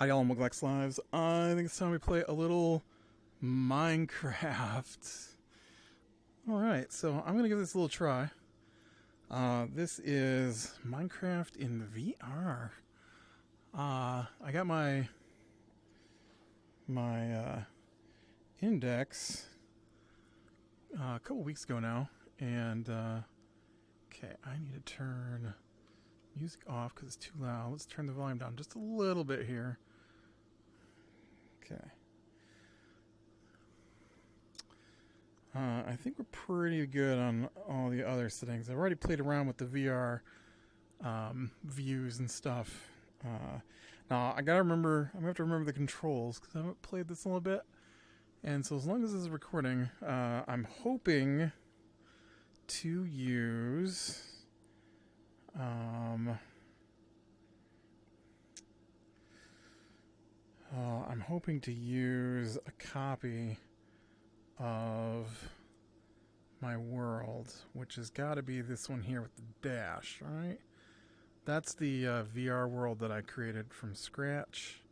Hi, y'all, Muglex Lives. I think it's time we play a little Minecraft. Alright, so I'm going to give this a little try. This is Minecraft in VR. I got my index a couple weeks ago now, and okay, I need to turn music off because it's too loud. Let's turn the volume down just a little bit here. Okay. I think we're pretty good on all the other settings. I've already played around with the VR views and stuff. Now, I'm going to have to remember the controls because I haven't played this in a little bit. And so as long as this is recording, I'm hoping to use... I'm hoping to use a copy of my world, which has got to be this one here with the dash, right? That's the VR world that I created from scratch.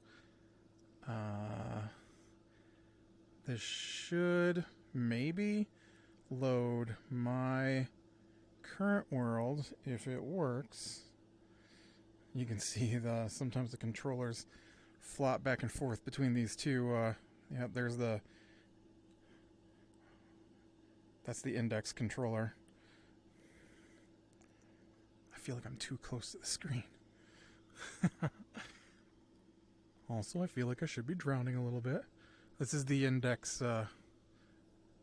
This should maybe load my current world if it works. You can see sometimes the controllers flop back and forth between these two. Yeah, that's the index controller. I feel like I'm too close to the screen. Also, I feel like I should be drowning a little bit. This is the index, well,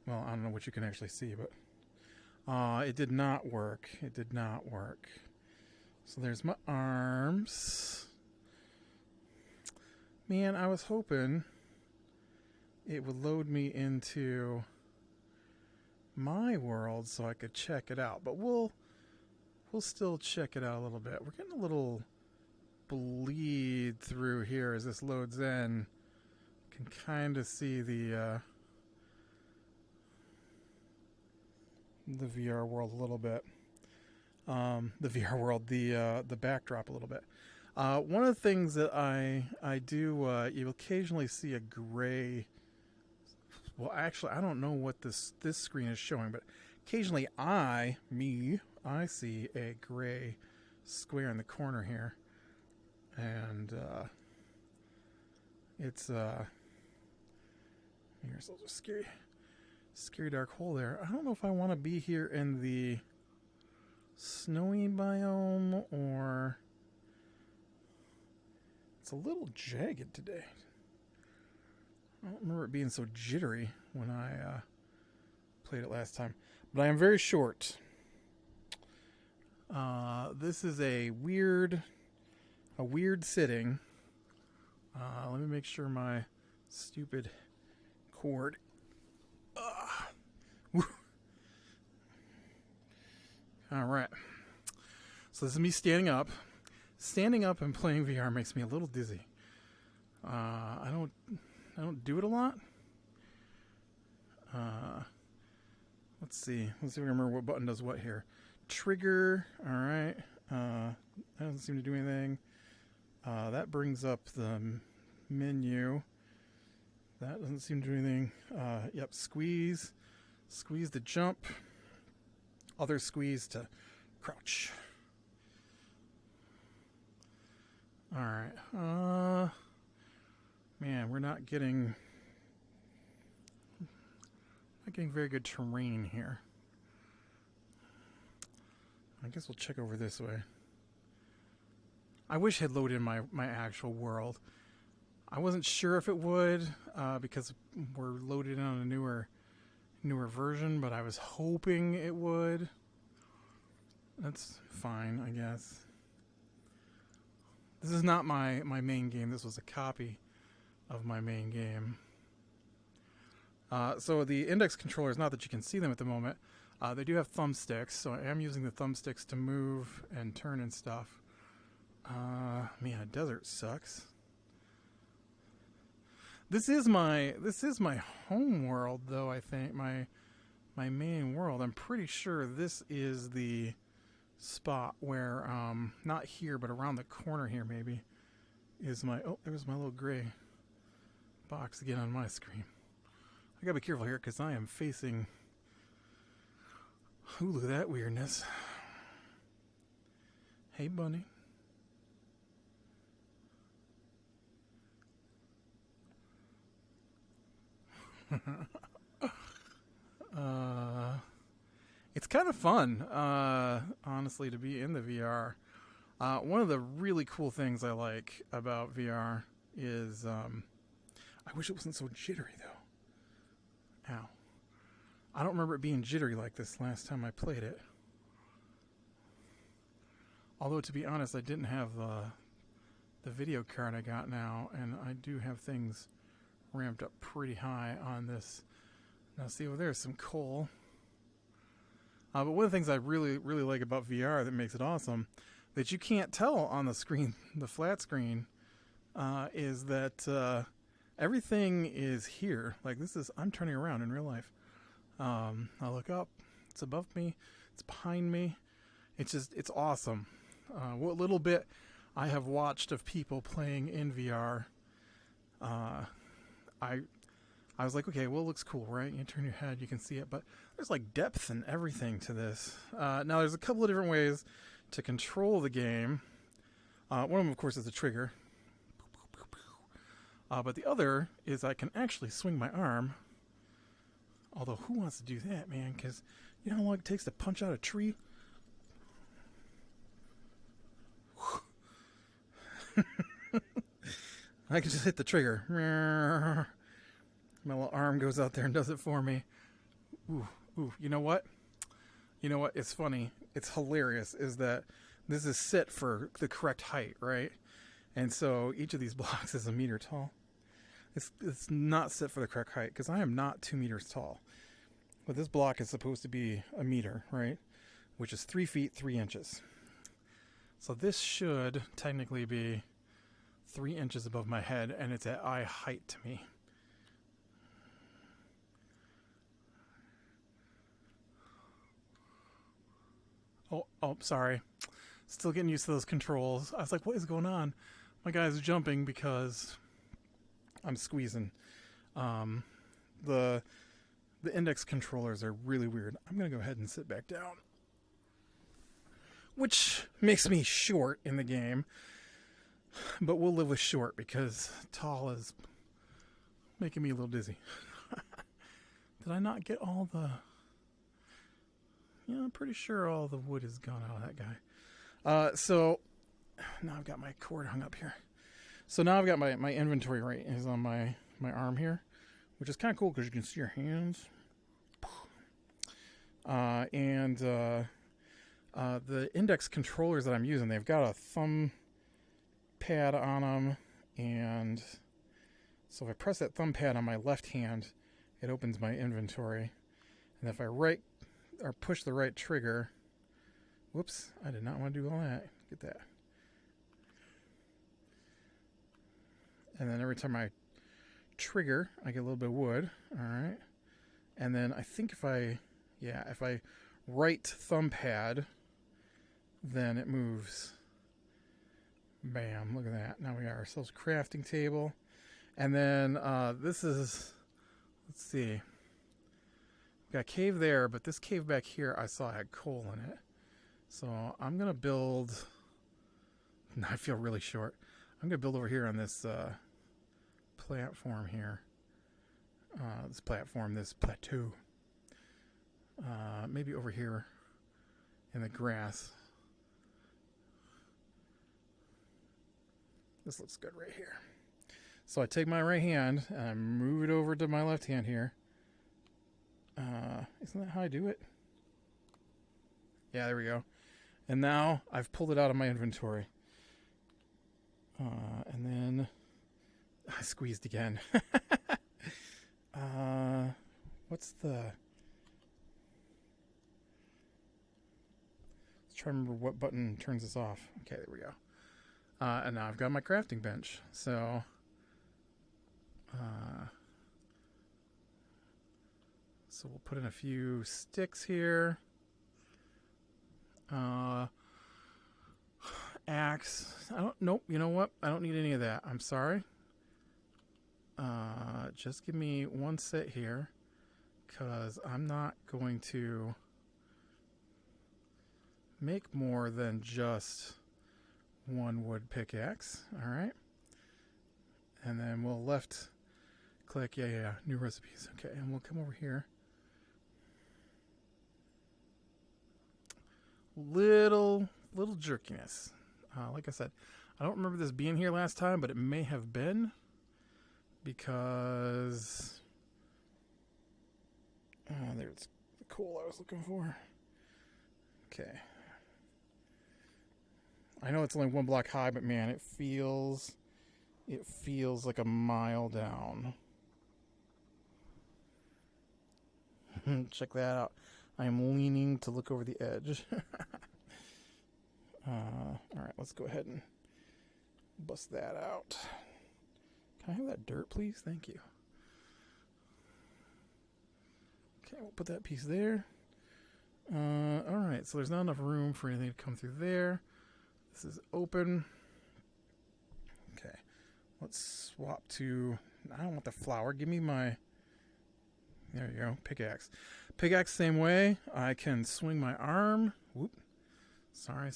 I don't know what you can actually see, but it did not work. It did not work. So there's my arms. Man, I was hoping it would load me into my world so I could check it out. But we'll still check it out a little bit. We're getting a little bleed through here as this loads in. Can kind of see the VR world a little bit. The VR world, the backdrop a little bit. One of the things that I do, you occasionally see a gray. Well, actually, I don't know what this screen is showing, but occasionally I see a gray square in the corner here, and it's here's a little scary dark hole there. I don't know if I want to be here in the snowy biome or. It's a little jagged today. I don't remember it being so jittery when I played it last time. But I am very short. This is a weird sitting. Let me make sure my stupid cord. All right. So this is me standing up. Standing up and playing VR makes me a little dizzy. I don't do it a lot. Let's see if I can remember what button does what here. Trigger, all right. That doesn't seem to do anything. That brings up the menu. That doesn't seem to do anything. Yep, squeeze to jump. Other squeeze to crouch. All right. Man, we're not getting very good terrain here. I guess we'll check over this way. I wish it had loaded in my actual world. I wasn't sure if it would because we're loaded on a newer version, but I was hoping it would. That's fine, I guess. This is not my main game. This was a copy of my main game. So the index controllers, not that you can see them at the moment, they do have thumbsticks, so I am using the thumbsticks to move and turn and stuff. Man, a desert sucks. This is my home world, though. I think my main world. I'm pretty sure this is the spot where, not here, but around the corner here, maybe, is my... Oh, there's my little gray box again on my screen. I gotta be careful here because I am facing Hulu, that weirdness. Hey, bunny. It's kind of fun, honestly, to be in the VR. One of the really cool things I like about VR is, I wish it wasn't so jittery, though. Ow. I don't remember it being jittery like this last time I played it. Although, to be honest, I didn't have the video card I got now, and I do have things ramped up pretty high on this. Now, see, well, there's some coal. But one of the things I really, really like about VR that makes it awesome, that you can't tell on the screen, the flat screen, is that everything is here. Like, this is, I'm turning around in real life. I look up, it's above me, it's behind me. It's just, it's awesome. What little bit I have watched of people playing in VR, I was like, okay, well, it looks cool, right? You turn your head, you can see it, but there's like depth and everything to this. Now, there's a couple of different ways to control the game. One of them, of course, is the trigger. But the other is I can actually swing my arm. Although, who wants to do that, man? Because you know how long it takes to punch out a tree? I can just hit the trigger. My little arm goes out there and does it for me. Ooh, ooh. You know what? You know what? It's funny. It's hilarious. Is that this is set for the correct height, right? And so each of these blocks is a meter tall. It's not set for the correct height because I am not 2 meters tall. But this block is supposed to be a meter, right? Which is 3 feet 3 inches. So this should technically be 3 inches above my head, and it's at eye height to me. Oh, sorry. Still getting used to those controls. I was like, what is going on? My guy's jumping because I'm squeezing. The index controllers are really weird. I'm going to go ahead and sit back down. Which makes me short in the game. But we'll live with short because tall is making me a little dizzy. Did I not get all the... Yeah, I'm pretty sure all the wood is gone out of that guy. So now I've got my cord hung up here. So now I've got my inventory right is on my arm here, which is kind of cool because you can see your hands. The index controllers that I'm using, they've got a thumb pad on them, and so if I press that thumb pad on my left hand, it opens my inventory, and if I push the right trigger, whoops, I did not want to do all that. Get that. And then every time I trigger, I get a little bit of wood. All right. And then I think if I right thumb pad, then it moves. Bam, look at that. Now we got ourselves a crafting table. And then this is, let's see. We got a cave there, but this cave back here I saw had coal in it. So I'm going to build, I feel really short. I'm going to build over here on this platform here. This plateau. Maybe over here in the grass. This looks good right here. So I take my right hand and I move it over to my left hand here. Isn't that how I do it? Yeah, there we go. And now I've pulled it out of my inventory. And then I squeezed again. What's the... Let's try to remember what button turns this off. Okay, there we go. And now I've got my crafting bench. So we'll put in a few sticks here. axe. Nope, you know what? I don't need any of that. I'm sorry. Just give me one set here, because I'm not going to make more than just one wood pickaxe. All right. And then we'll left click. Yeah. New recipes. Okay. And we'll come over here. Little jerkiness. Like I said, I don't remember this being here last time, but it may have been, because there's the coal I was looking for. Okay. I know it's only 1 block high, but man, it feels like a mile down. Check that out. I am leaning to look over the edge. All right, let's go ahead and bust that out. Can I have that dirt, please? Thank you. Okay, we'll put that piece there. All right, so there's not enough room for anything to come through there. This is open. Okay, let's swap to... I don't want the flower. Give me my... There you go, pickaxe. Pickaxe, same way. I can swing my arm. Whoop. Sorry,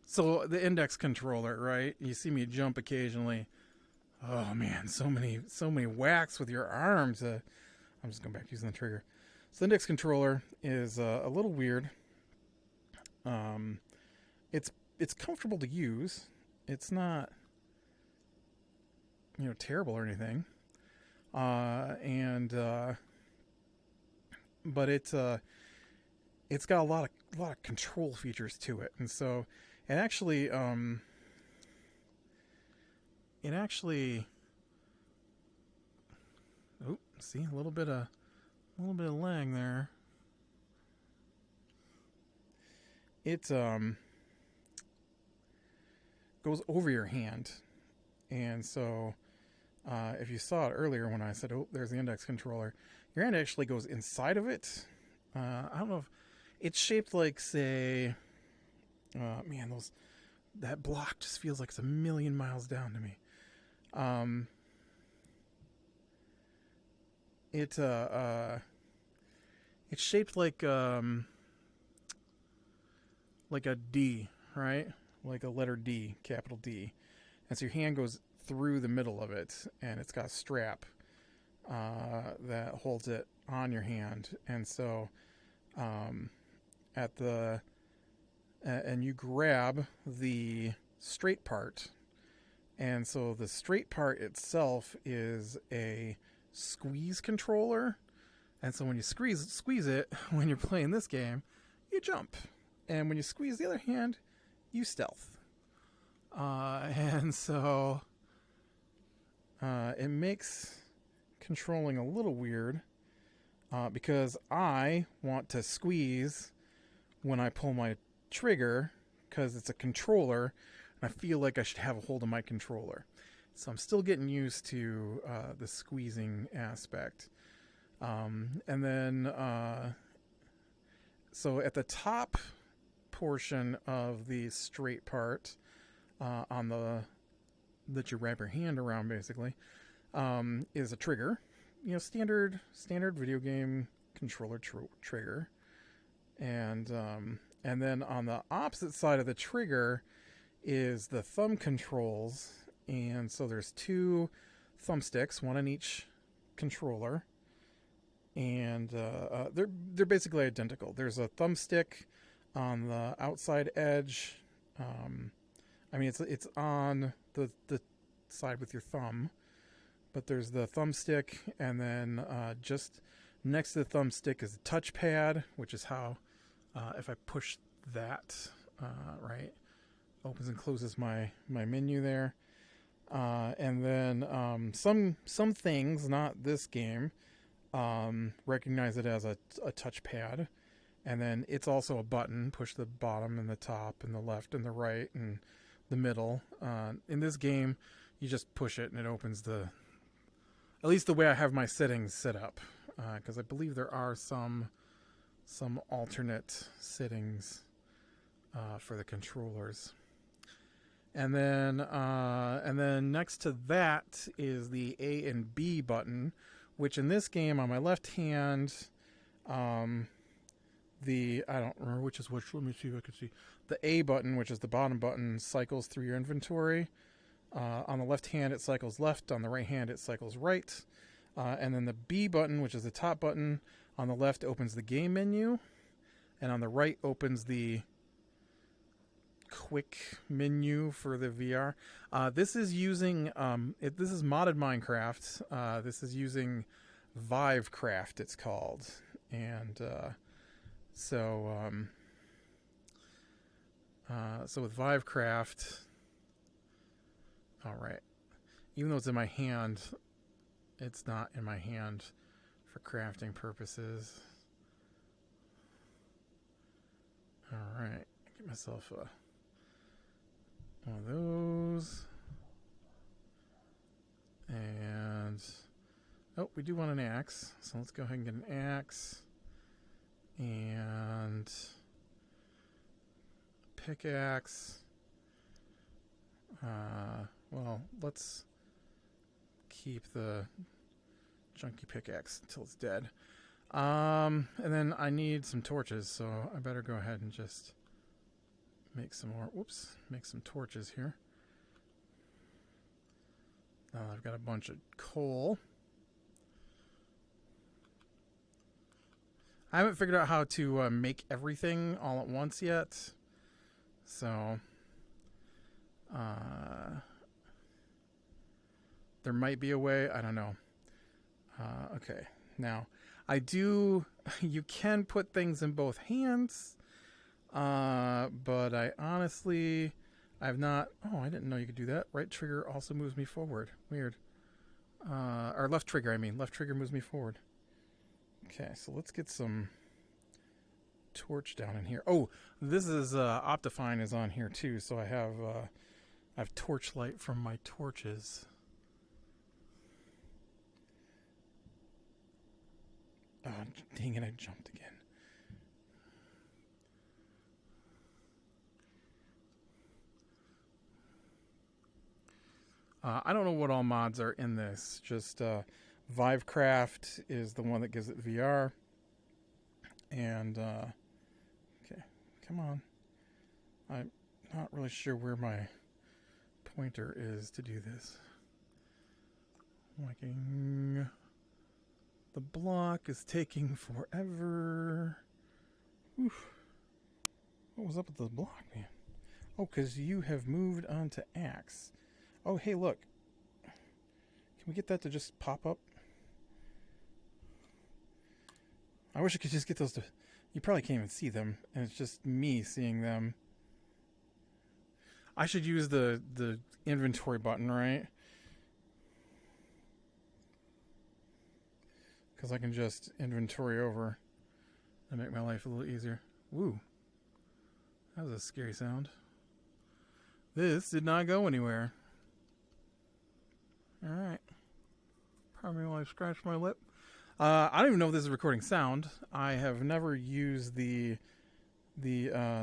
so the index controller, right? You see me jump occasionally. Oh man, so many whacks with your arms. I'm just going back to using the trigger. So the index controller is a little weird. It's comfortable to use. It's not, terrible or anything. But it's got a lot of control features to it, and so it actually see a little bit of lag there. It goes over your hand, and so if you saw it earlier when I said, "Oh, there's the index controller," your hand actually goes inside of it. I don't know if it's shaped like, say, that block just feels like it's a million miles down to me. It's shaped like a D, right? Like a letter D, capital D. And so your hand goes through the middle of it, and it's got a strap that holds it on your hand. And so and you grab the straight part, and so the straight part itself is a squeeze controller, and so when you squeeze it when you're playing this game, you jump, and when you squeeze the other hand, you stealth, and so it makes controlling a little weird, because I want to squeeze when I pull my trigger, because it's a controller, and I feel like I should have a hold of my controller. So I'm still getting used to the squeezing aspect. And then, so at the top portion of the straight part, that you wrap your hand around, basically, is a trigger. Standard video game controller trigger. And then on the opposite side of the trigger is the thumb controls, and so there's 2 thumbsticks, one on each controller, and they're basically identical. There's a thumbstick on the outside edge. It's on the side with your thumb, but there's the thumbstick, and then just next to the thumbstick is a touchpad, which is how, if I push that, right, opens and closes my menu there. And then some things, not this game, recognize it as a touchpad, and then it's also a button. Push the bottom and the top and the left and the right and the middle. In this game, you just push it and it opens at least the way I have my settings set up, because I believe there are some alternate settings for the controllers. And then next to that is the A and B button, which in this game on my left hand, I don't remember which is which. Let me see if I can see. The A button, which is the bottom button, cycles through your inventory. On the left hand, it cycles left. On the right hand, it cycles right. And then the B button, which is the top button, on the left opens the game menu, and on the right opens the quick menu for the VR. This is using this is modded Minecraft. This is using Vivecraft, it's called, and so with Vivecraft, all right. Even though it's in my hand, it's not in my hand for crafting purposes. All right, get myself one of those. And oh, we do want an axe, so let's go ahead and get an axe and pickaxe. Well, let's keep the junky pickaxe until it's dead. And then I need some torches, so I better go ahead and just make some more. Whoops, make some torches here. Now I've got a bunch of coal. I haven't figured out how to make everything all at once yet, so there might be a way. I don't know. Okay, now I do. You can put things in both hands, but I honestly, I've not. Oh, I didn't know you could do that. Right trigger also moves me forward. Weird. Or left trigger. I mean, left trigger moves me forward. Okay, so let's get some torch down in here. Oh, this is Optifine is on here too, so I have torchlight from my torches. Oh, dang it, I jumped again. I don't know what all mods are in this. Just Vivecraft is the one that gives it VR. And, okay, come on. I'm not really sure where my pointer is to do this. Liking. The block is taking forever. Oof. What was up with the block, man? Oh, because you have moved on to axe. Oh, hey, look. Can we get that to just pop up? I wish I could just get those to... You probably can't even see them, and it's just me seeing them. I should use the inventory button, right? Because I can just inventory over and make my life a little easier. Woo. That was a scary sound. This did not go anywhere. Alright. Probably while I scratch my lip. I don't even know if this is recording sound. I have never used the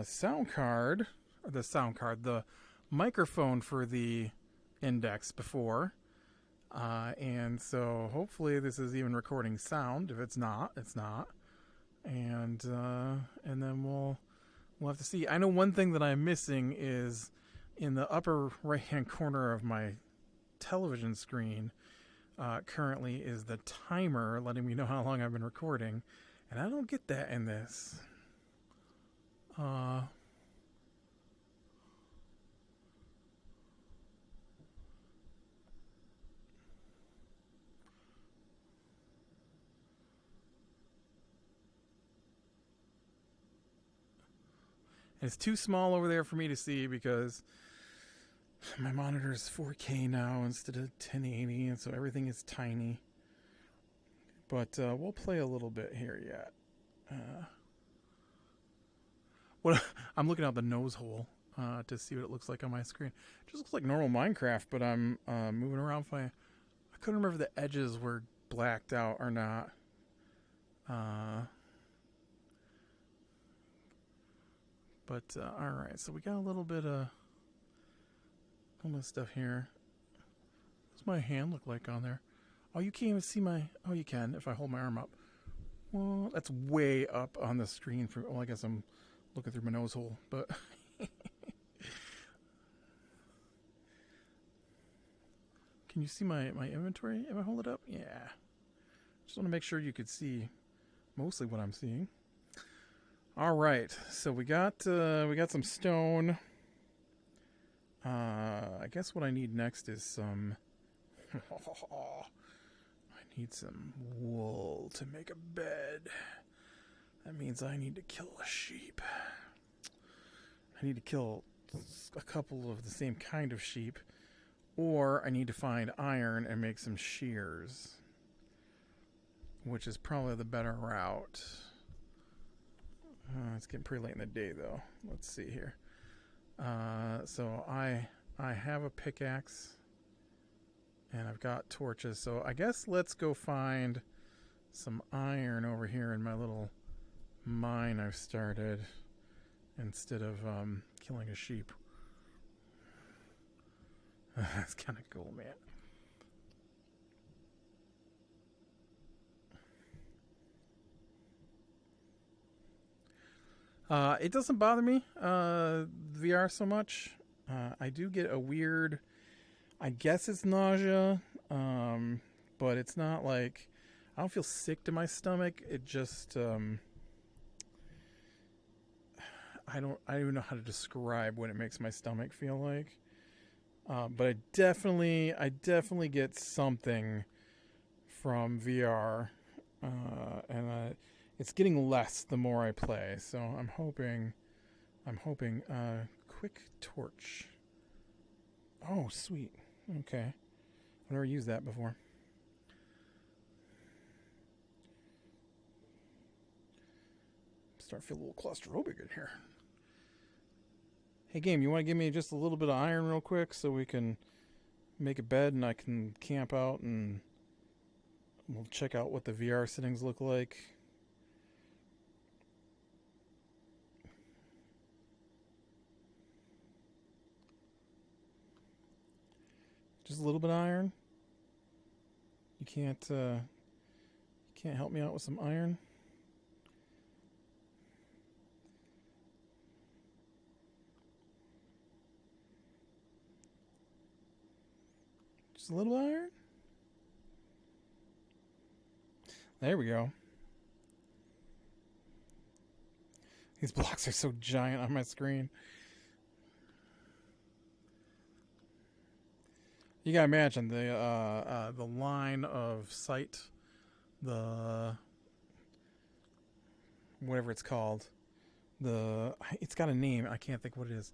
sound card, or the microphone for the index before. And so hopefully this is even recording sound. If it's not, it's not. And then we'll have to see. I know one thing that I'm missing is in the upper right hand corner of my television screen currently is the timer letting me know how long I've been recording, and I don't get that in this. It's too small over there for me to see because my monitor is 4K now instead of 1080, and so everything is tiny. But we'll play a little bit here yet. I'm looking out the nose hole to see what it looks like on my screen. It just looks like normal Minecraft, but I'm moving around. I couldn't remember if the edges were blacked out or not. But all right, so we got a little bit of stuff here. What's my hand look like on there? Oh, you can't even see my... Oh, you can if I hold my arm up. Well, that's way up on the screen. Well, I guess I'm looking through my nose hole, but... Can you see my inventory if I hold it up? Yeah. Just want to make sure you could see mostly what I'm seeing. All right, so we got some stone. I guess what I need next is some... I need some wool to make a bed. That means I need to kill a sheep. I need to kill a couple of the same kind of sheep. Or I need to find iron and make some shears, which is probably the better route. It's getting pretty late in the day, though. Let's see here. So I have a pickaxe, and I've got torches. So I guess let's go find some iron over here in my little mine I've started instead of killing a sheep. That's kind of cool, man. It doesn't bother me, VR so much. I do get a weird, I guess it's nausea, but it's not like, I don't feel sick to my stomach. It just, I don't even know how to describe what it makes my stomach feel like. But I definitely get something from VR, and it's getting less the more I play. So I'm hoping, quick torch. Oh, sweet. Okay, I've never used that before. Start to feel a little claustrophobic in here. Hey, game, you want to give me just a little bit of iron real quick so we can make a bed and I can camp out and we'll check out what the VR settings look like. Just a little bit of iron. You can't help me out with some iron? Just a little iron? There we go. These blocks are so giant on my screen. You gotta imagine the line of sight, the whatever it's called, it's got a name. I can't think what it is.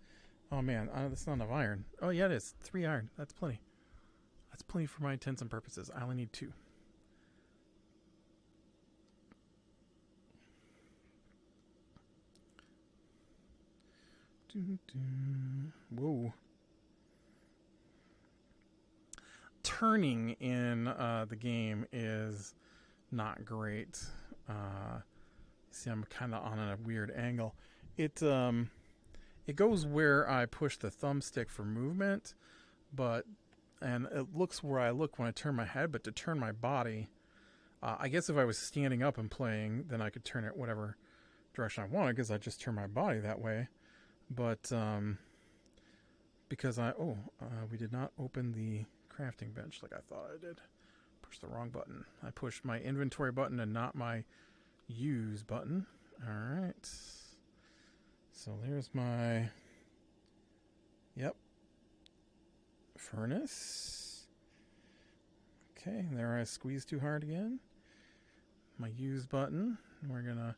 Oh man, that's not enough iron. Oh yeah, it is 3 iron. That's plenty. That's plenty for my intents and purposes. I only need 2. Whoa. Turning in the game is not great. See, I'm kind of on a weird angle. It goes where I push the thumbstick for movement, and it looks where I look when I turn my head, but to turn my body, I guess if I was standing up and playing, then I could turn it whatever direction I wanted because I just turn my body that way. But because we did not open the crafting bench like I thought I did. Pushed the wrong button. I pushed my inventory button and not my use button. All right. So there's my furnace. Okay, there I squeezed too hard again. My use button. We're gonna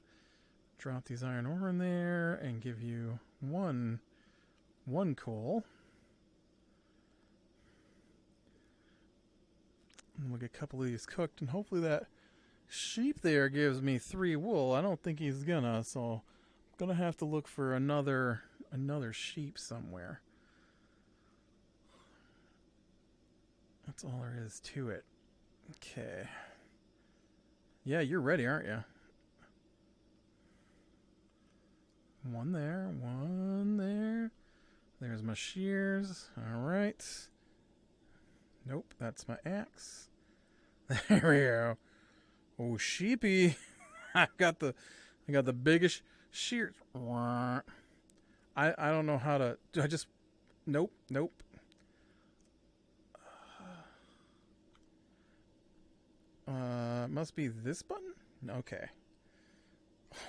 drop these iron ore in there and give you one coal. And we'll get a couple of these cooked, and hopefully that sheep there gives me 3 wool. I don't think he's gonna, so I'm gonna have to look for another sheep somewhere. That's all there is to it. Okay. Yeah, you're ready, aren't you? One there, one there. There's my shears. All right. Nope, that's my axe. There we go. Oh, sheepy. I got the biggest shears. I don't know how to. I just. Nope. Must be this button? Okay.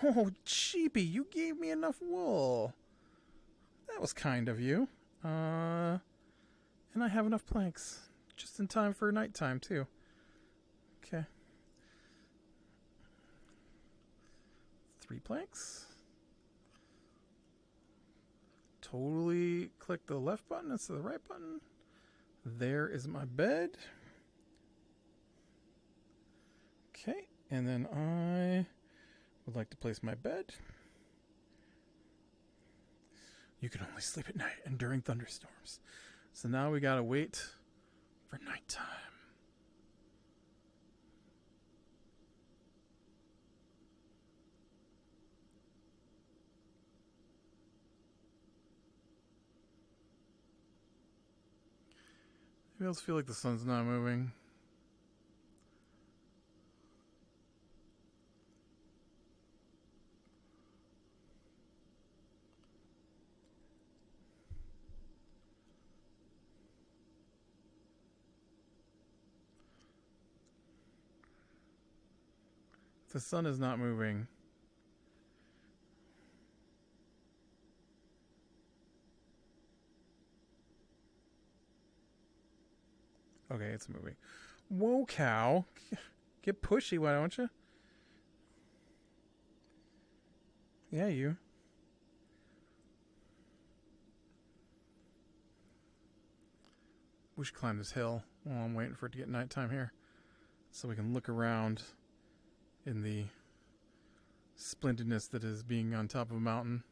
Oh, sheepy, you gave me enough wool. That was kind of you. And I have enough planks. Just in time for nighttime, too. Okay. 3 planks. Totally click the left button instead of the right button. There is my bed. Okay, and then I would like to place my bed. You can only sleep at night and during thunderstorms. So now we gotta wait for nighttime. Maybe I also feel like the sun's not moving. The sun is not moving. Okay, it's moving. Whoa, cow. Get pushy, why don't you? Yeah, you. We should climb this hill while I'm waiting for it to get nighttime here. So we can look around in the splendidness that is being on top of a mountain.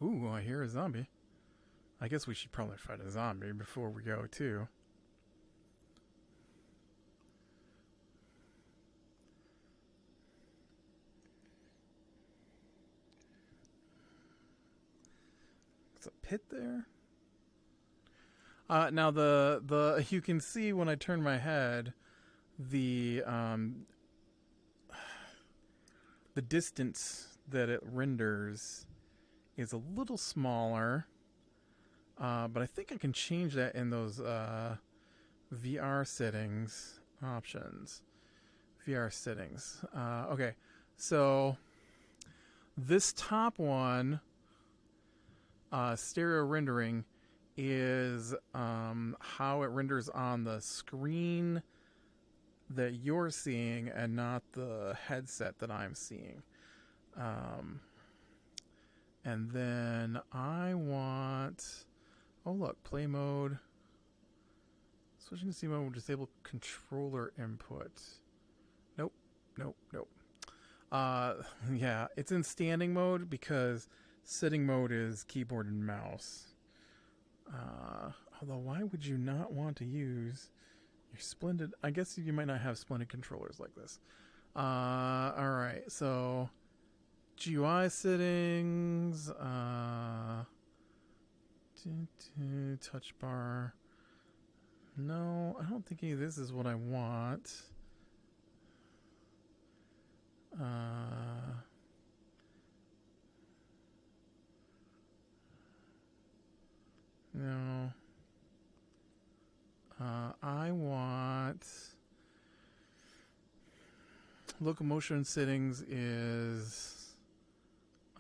Ooh, I hear a zombie. I guess we should probably fight a zombie before we go, too. It's a pit there. Now the you can see when I turn my head, the distance that it renders is a little smaller, but I think I can change that in those VR settings options. VR settings. Okay, so this top one, stereo rendering, is how it renders on the screen that you're seeing and not the headset that I'm seeing. And then I want... Oh, look, play mode. Switching to C mode will disable controller input. Nope. Yeah, it's in standing mode because sitting mode is keyboard and mouse. Although, why would you not want to use your splendid... I guess you might not have splendid controllers like this. Alright, so... GUI settings... touch bar... No, I don't think any of this is what I want. No. I want... Locomotion settings is...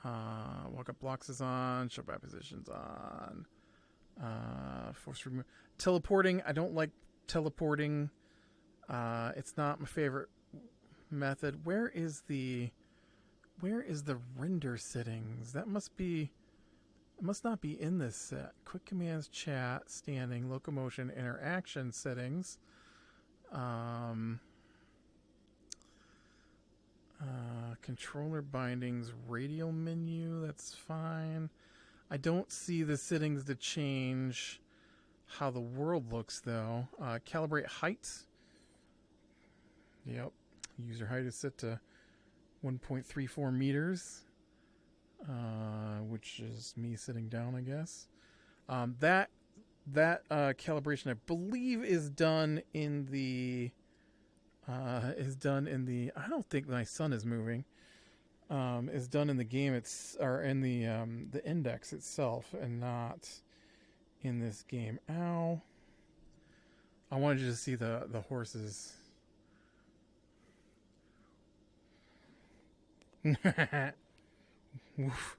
walk up blocks is on. Show by positions on. Force remove. Teleporting. I don't like teleporting. It's not my favorite method. Where is the render settings? That must be... It must not be in this set. Quick commands, chat, standing, locomotion, interaction settings. Controller bindings, radial menu, that's fine. I don't see the settings to change how the world looks, though. Calibrate height. Yep. User height is set to 1.34 meters, which is me sitting down, I guess. That calibration, I believe, is done in the. I don't think my sun is moving. Is done in the game or in the index itself, and not in this game. Ow! I wanted you to see the horses. Woof.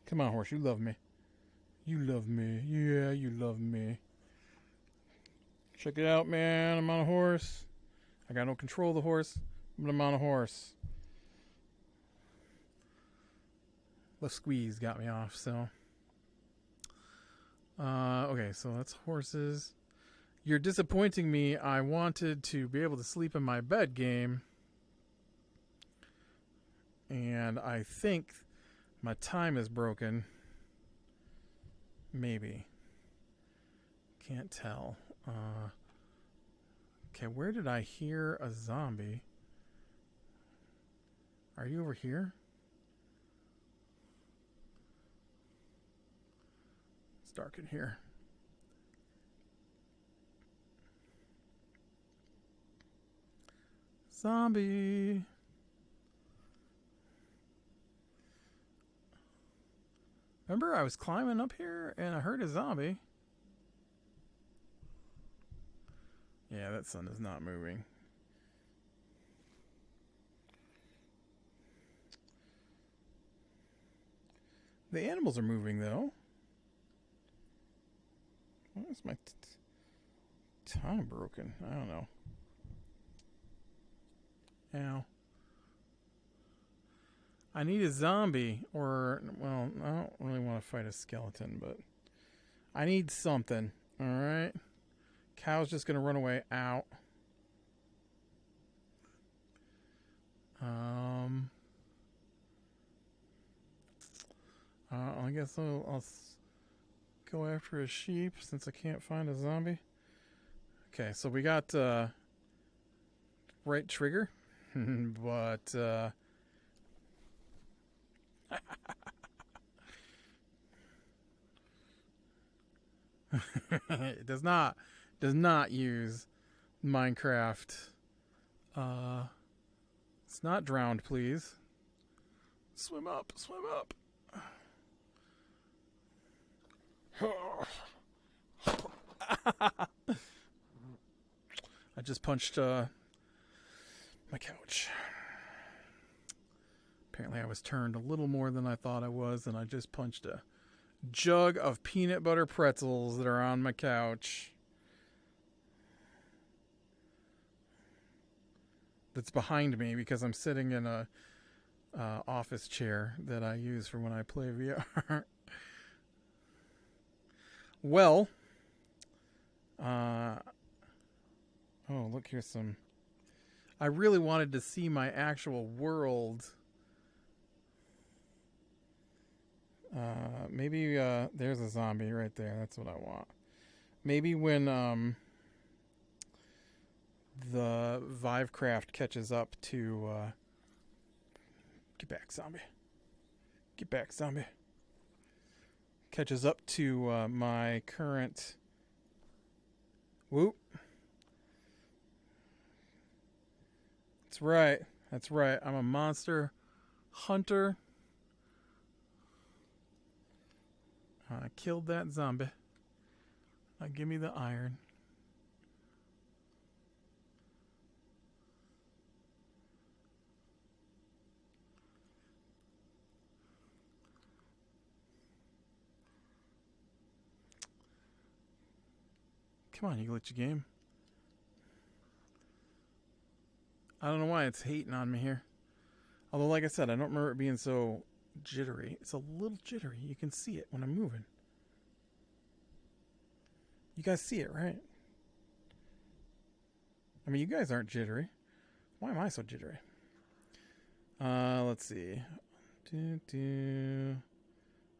Come on, horse, you love me. You love me. Yeah, you love me. Check it out, man. I'm on a horse. I got no control of the horse, but I'm on a horse. Left squeeze got me off, so. Okay, so that's horses. You're disappointing me. I wanted to be able to sleep in my bed game. And I think my time is broken. Maybe. Can't tell. Okay, where did I hear a zombie? Are you over here? It's dark in here. Zombie. Remember, I was climbing up here and I heard a zombie. Yeah, that sun is not moving. The animals are moving, though. Why is my time broken? I don't know. Ow. I need a zombie, or, well, I don't really want to fight a skeleton, but I need something, alright? Cow's just gonna run away. Ow. I guess I'll go after a sheep since I can't find a zombie. Okay, so we got right trigger, but it does not use Minecraft. It's not drowned, please. Swim up, swim up. I just punched my couch. Apparently I was turned a little more than I thought I was, and I just punched a jug of peanut butter pretzels that are on my couch. That's behind me because I'm sitting in a office chair that I use for when I play VR. Well, oh, look, here's some. I really wanted to see my actual world. Maybe there's a zombie right there. That's what I want. Maybe when the Vivecraft catches up to get back, zombie. Get back, zombie. Catches up to my current. Whoop. That's right. That's right. I'm a monster hunter. I killed that zombie. Now give me the iron. Come on, you glitchy game. I don't know why it's hating on me here. Although, like I said, I don't remember it being so jittery. It's a little jittery. You can see it when I'm moving. You guys see it, right? I mean, you guys aren't jittery. Why am I so jittery? Let's see. Nope.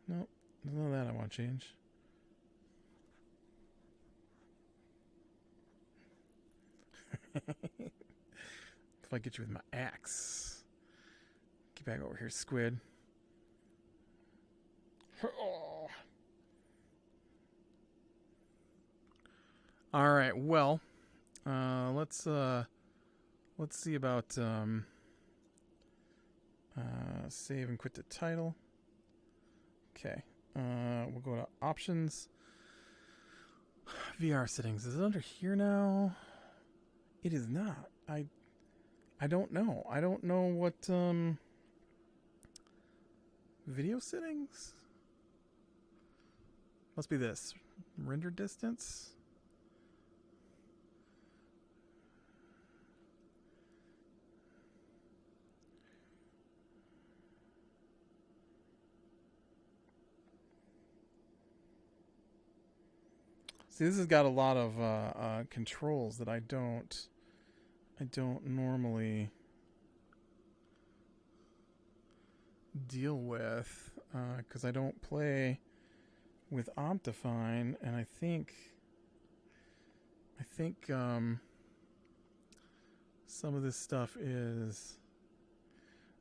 There's none of that I want to change. If I get you with my axe. Get back over here, squid. All right. Well, let's see about save and quit the title. Okay. We'll go to options. VR settings. Is it under here now? It is not. I don't know. I don't know what video settings? Must be this. Render distance. See, this has got a lot of controls that I don't normally deal with because I don't play with Optifine, and I think some of this stuff is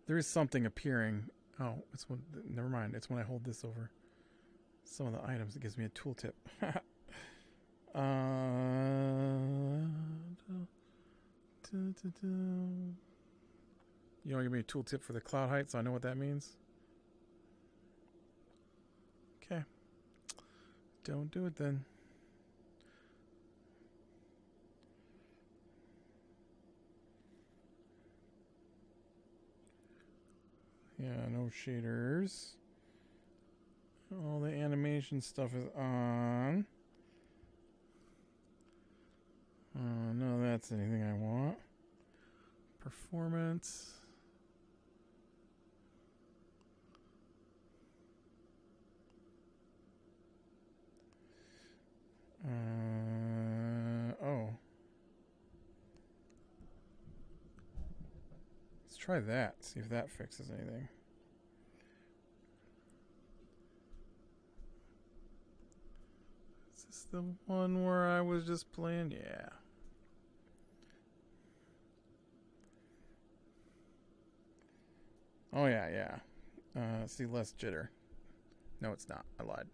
there is something appearing. Oh, it's when, never mind. It's when I hold this over some of the items. It gives me a tooltip. You want to give me a tooltip for the cloud height so I know what that means? Okay. Don't do it then. Yeah, no shaders. All the animation stuff is on. No, that's anything I want. Performance. Oh. Let's try that. See if that fixes anything. Is this the one where I was just playing? Yeah. Oh, yeah. See, less jitter. No, it's not. I lied.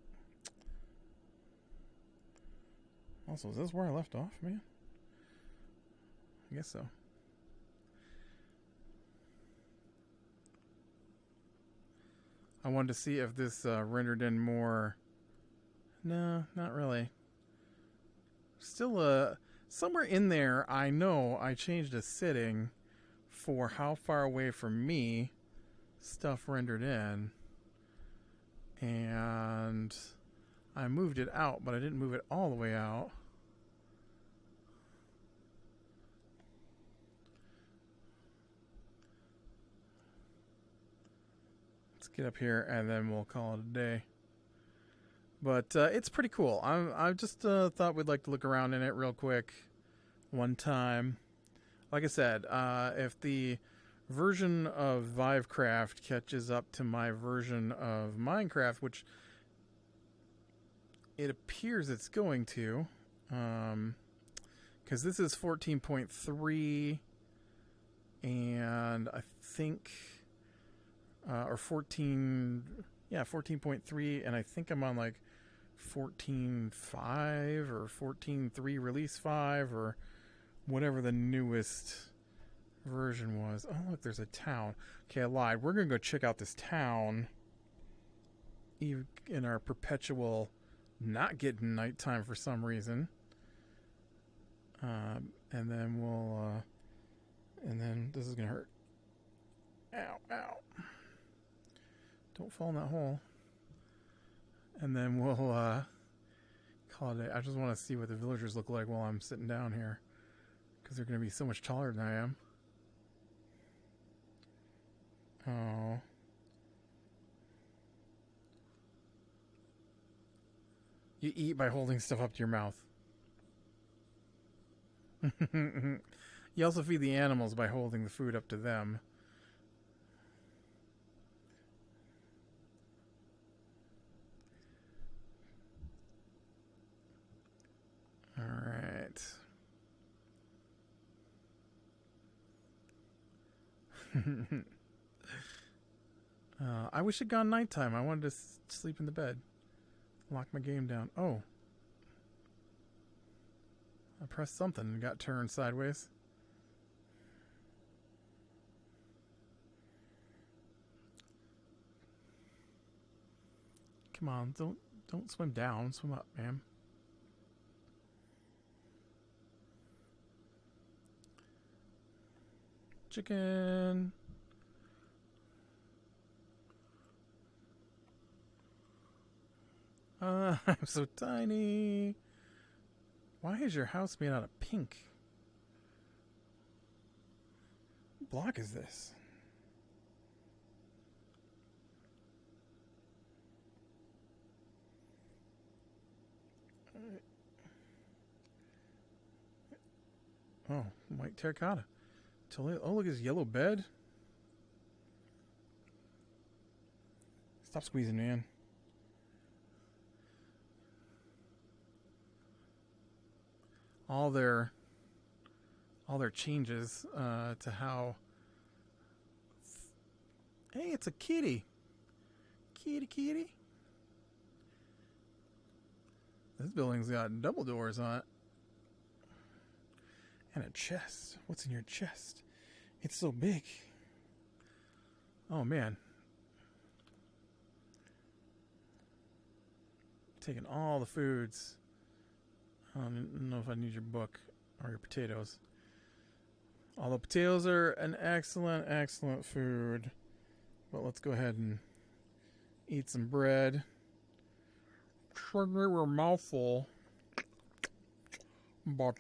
Also, is this where I left off, man? I guess so. I wanted to see if this rendered in more. No, not really. Still, somewhere in there, I know I changed a setting for how far away from me stuff rendered in. And I moved it out, but I didn't move it all the way out. Let's get up here and then we'll call it a day. But it's pretty cool. I just thought we'd like to look around in it real quick one time. Like I said, if the version of Vivecraft catches up to my version of Minecraft, which it appears it's going to, because this is 14.3, and I think, or 14.3, and I think I'm on like 14.5 or 14.3 release 5 or whatever the newest version was. Oh, look, there's a town. Okay, I lied. We're going to go check out this town in our perpetual not getting nighttime for some reason. And then we'll... and then this is going to hurt. Ow. Don't fall in that hole. And then we'll call it a day. I just want to see what the villagers look like while I'm sitting down here. Because they're going to be so much taller than I am. Oh. You eat by holding stuff up to your mouth. You also feed the animals by holding the food up to them. All right. I wish it gone nighttime. I wanted to sleep in the bed. Lock my game down. Oh. I pressed something and got turned sideways. Come on, don't swim down. Swim up, ma'am. Chicken. I'm so tiny. Why is your house made out of pink? What block is this? Oh, white terracotta. Oh, look at his yellow bed. Stop squeezing, man. All their changes to how. Hey, it's a kitty. Kitty. This building's got double doors on it. And a chest. What's in your chest? It's so big. Oh, man. Taking all the foods. I don't know if I need your book or your potatoes. Although potatoes are an excellent food. But let's go ahead and eat some bread. Sure, they were a mouthful. But,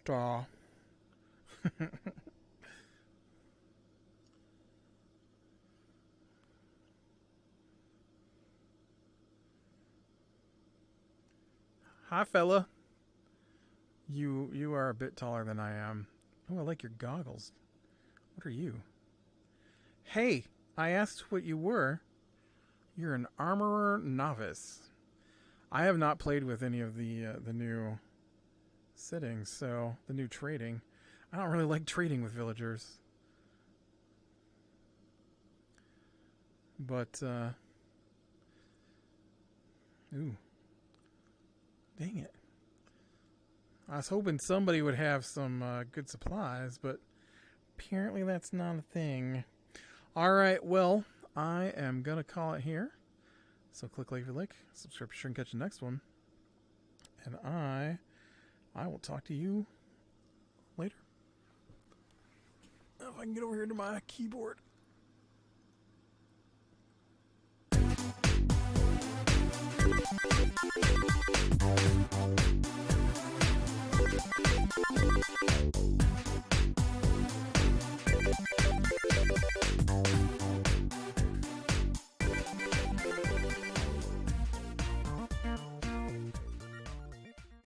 hi, fella. You are a bit taller than I am. Oh, I like your goggles. What are you? Hey, I asked what you were. You're an armorer novice. I have not played with any of the new settings, so the new trading. I don't really like trading with villagers. But, ooh. Dang it. I was hoping somebody would have some good supplies, but apparently that's not a thing. Alright, well, I am going to call it here. So click like if you like, subscribe to sure and catch the next one. And I will talk to you later. If I can get over here to my keyboard.